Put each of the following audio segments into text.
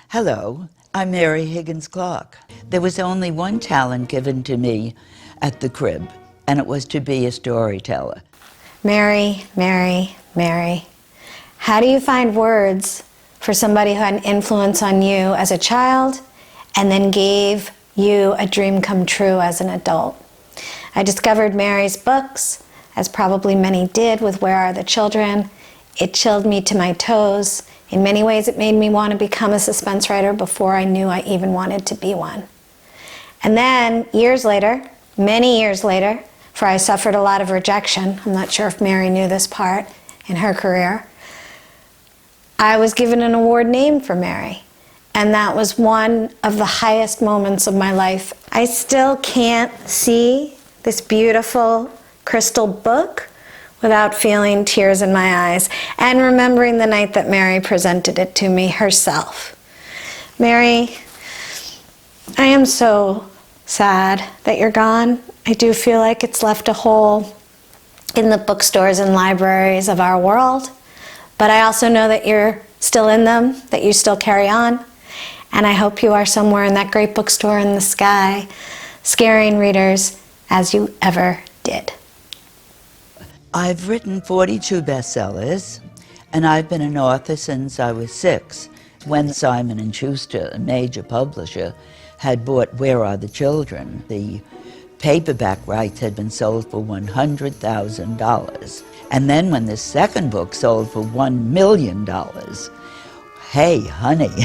Hello, I'm Mary Higgins Clark. There was only one talent given to me at the crib, and it was to be a storyteller. Mary, Mary, Mary. How do you find words for somebody who had an influence on you as a child and then gave you a dream come true as an adult? I discovered Mary's books, as probably many did with Where Are the Children. It chilled me to my toes. In many ways, it made me want to become a suspense writer before I knew I even wanted to be one. And then, years later, many years later, for I suffered a lot of rejection, I'm not sure if Mary knew this part in her career, I was given an award named for Mary. And that was one of the highest moments of my life. I still can't see this beautiful crystal book without feeling tears in my eyes and remembering the night that Mary presented it to me herself. Mary, I am so sad that you're gone. I do feel like it's left a hole in the bookstores and libraries of our world, but I also know that you're still in them, that you still carry on, and I hope you are somewhere in that great bookstore in the sky, scaring readers as you ever did. I've written 42 bestsellers, and I've been an author since I was 6, when Simon & Schuster, a major publisher, had bought Where Are the Children? The paperback rights had been sold for $100,000. And then when the second book sold for $1 million, hey, honey.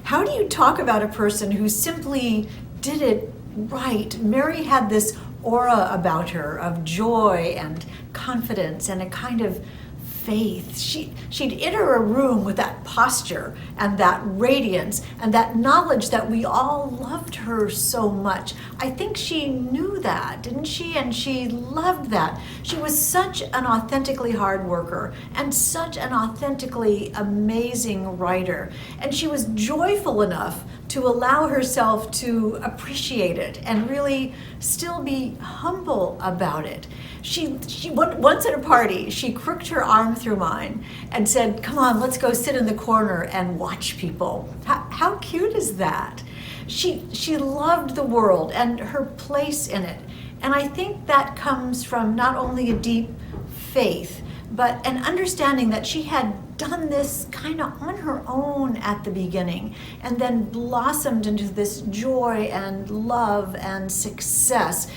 How do you talk about a person who simply did it right? Mary had this aura about her of joy and confidence and a kind of faith. She'd enter a room with that posture and that radiance and that knowledge that we all loved her so much. I think she knew that, didn't she? And she loved that. She was such an authentically hard worker and such an authentically amazing writer. And she was joyful enough to allow herself to appreciate it and really still be humble about it. She once at a party, she crooked her arm through mine and said, "Come on, let's go sit in the corner and watch people." How cute is that? She loved the world and her place in it. And I think that comes from not only a deep faith, but an understanding that she had done this kind of on her own at the beginning and then blossomed into this joy and love and success.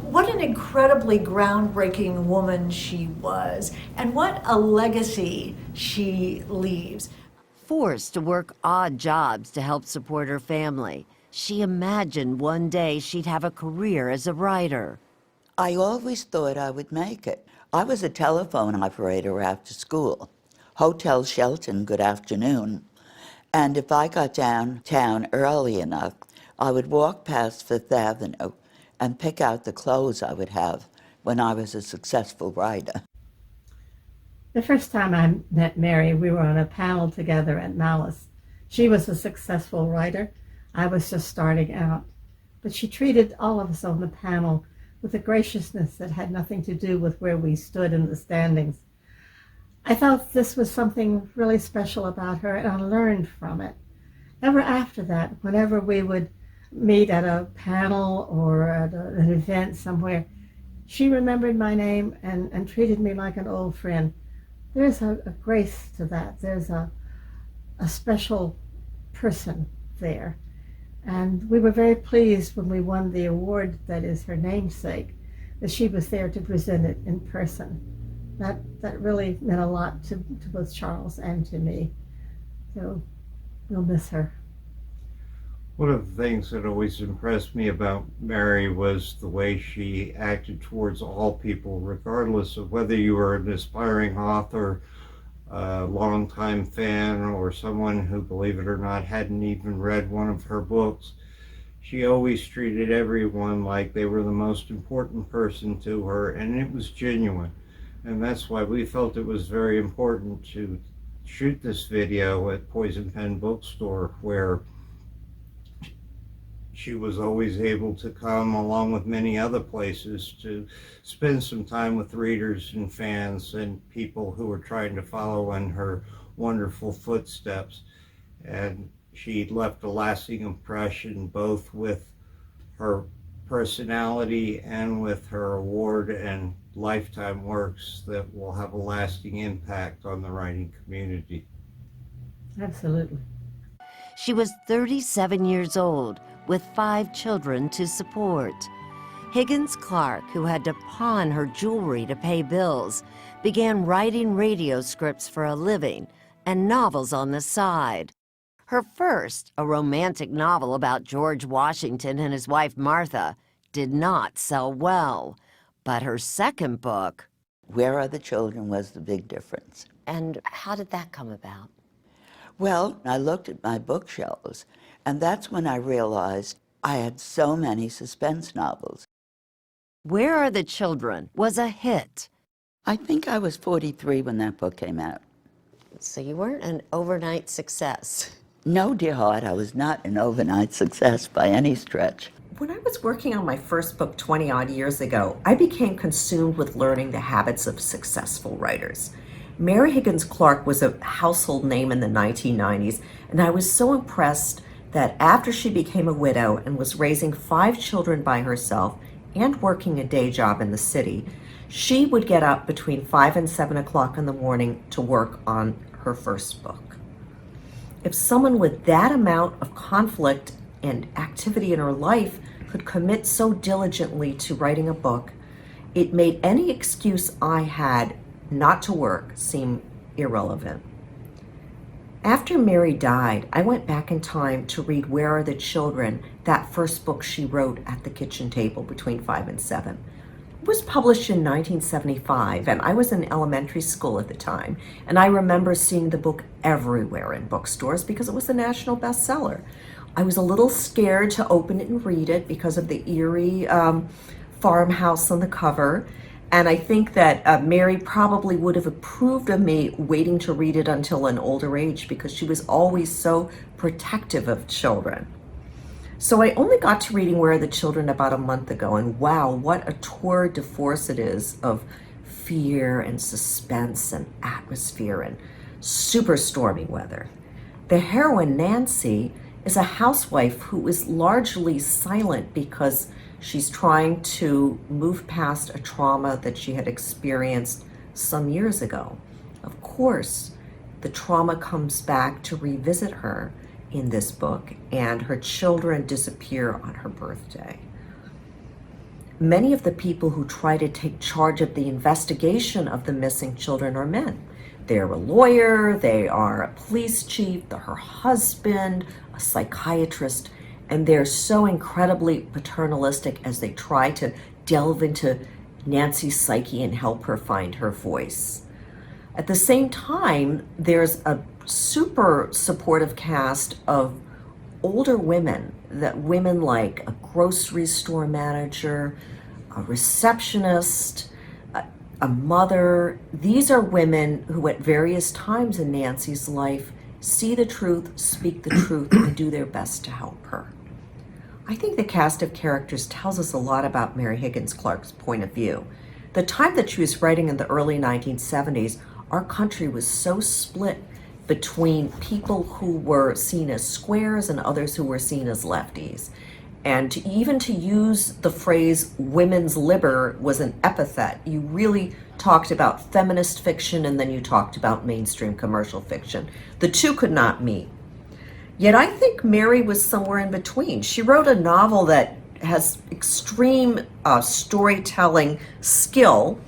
What an incredibly groundbreaking woman she was, and what a legacy she leaves. Forced to work odd jobs to help support her family, she imagined one day she'd have a career as a writer. I always thought I would make it. I was a telephone operator after school. Hotel Shelton, good afternoon. And if I got downtown early enough, I would walk past Fifth Avenue and pick out the clothes I would have when I was a successful writer. The first time I met Mary, we were on a panel together at Malice. She was a successful writer. I was just starting out. But she treated all of us on the panel with a graciousness that had nothing to do with where we stood in the standings. I thought this was something really special about her, and I learned from it. Ever after that, whenever we would meet at a panel or at an event somewhere, she remembered my name and treated me like an old friend. There's a grace to that. There's a special person there. And we were very pleased when we won the award that is her namesake, that she was there to present it in person. That really meant a lot to both Charles and to me. So we'll miss her. One of the things that always impressed me about Mary was the way she acted towards all people, regardless of whether you were an aspiring author, a longtime fan, or someone who, believe it or not, hadn't even read one of her books. She always treated everyone like they were the most important person to her, and it was genuine. And that's why we felt it was very important to shoot this video at Poison Pen Bookstore, where she was always able to come, along with many other places, to spend some time with readers and fans and people who were trying to follow in her wonderful footsteps. And she left a lasting impression both with her personality and with her award and lifetime works that will have a lasting impact on the writing community. Absolutely. She was 37 years old with 5 children to support. Higgins Clark, who had to pawn her jewelry to pay bills, began writing radio scripts for a living and novels on the side. Her first, a romantic novel about George Washington and his wife Martha, did not sell well. But her second book... Where Are the Children was the big difference. And how did that come about? Well, I looked at my bookshelves, and that's when I realized I had so many suspense novels. Where Are the Children was a hit. I think I was 43 when that book came out. So you weren't an overnight success. No, dear heart, I was not an overnight success by any stretch. When I was working on my first book 20-odd years ago, I became consumed with learning the habits of successful writers. Mary Higgins Clark was a household name in the 1990s, and I was so impressed that after she became a widow and was raising 5 children by herself and working a day job in the city, she would get up between 5 and 7 o'clock in the morning to work on her first book. If someone with that amount of conflict and activity in her life could commit so diligently to writing a book, it made any excuse I had not to work seem irrelevant. After Mary died, I went back in time to read Where Are the Children, that first book she wrote at the kitchen table between 5 and 7. It was published in 1975, and I was in elementary school at the time, and I remember seeing the book everywhere in bookstores because it was a national bestseller. I was a little scared to open it and read it because of the eerie farmhouse on the cover, and I think that Mary probably would have approved of me waiting to read it until an older age because she was always so protective of children. So I only got to reading Where Are the Children about a month ago, and wow, what a tour de force it is of fear and suspense and atmosphere and super stormy weather. The heroine, Nancy, is a housewife who is largely silent because she's trying to move past a trauma that she had experienced some years ago. Of course, the trauma comes back to revisit her in this book, and her children disappear on her birthday. Many of the people who try to take charge of the investigation of the missing children are men. They're a lawyer, they are a police chief, they're her husband, a psychiatrist, and they're so incredibly paternalistic as they try to delve into Nancy's psyche and help her find her voice. At the same time, there's a super supportive cast of older women, that women like a grocery store manager, a receptionist, a mother. These are women who at various times in Nancy's life see the truth, speak the truth, and do their best to help her. I think the cast of characters tells us a lot about Mary Higgins Clark's point of view. The time that she was writing in the early 1970s, our country was so split between people who were seen as squares and others who were seen as lefties. And even to use the phrase women's liber was an epithet. You really talked about feminist fiction and then you talked about mainstream commercial fiction. The two could not meet. Yet I think Mary was somewhere in between. She wrote a novel that has extreme storytelling skill,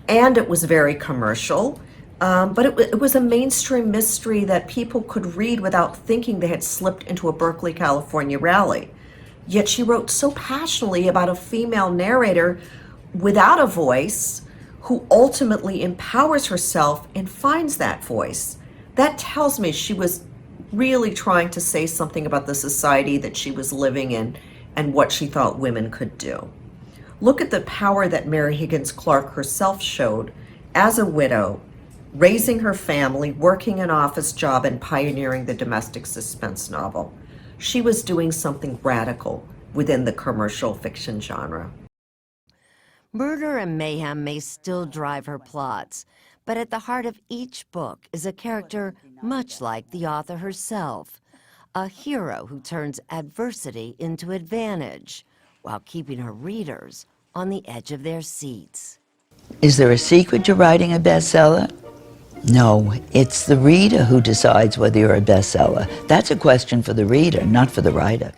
and it was very commercial. But it was a mainstream mystery that people could read without thinking they had slipped into a Berkeley, California rally. Yet she wrote so passionately about a female narrator without a voice who ultimately empowers herself and finds that voice. That tells me she was really trying to say something about the society that she was living in and what she thought women could do. Look at the power that Mary Higgins Clark herself showed as a widow, raising her family, working an office job, and pioneering the domestic suspense novel. She was doing something radical within the commercial fiction genre. Murder and mayhem may still drive her plots, but at the heart of each book is a character much like the author herself, a hero who turns adversity into advantage while keeping her readers on the edge of their seats. Is there a secret to writing a bestseller? No, it's the reader who decides whether you're a bestseller. That's a question for the reader, not for the writer.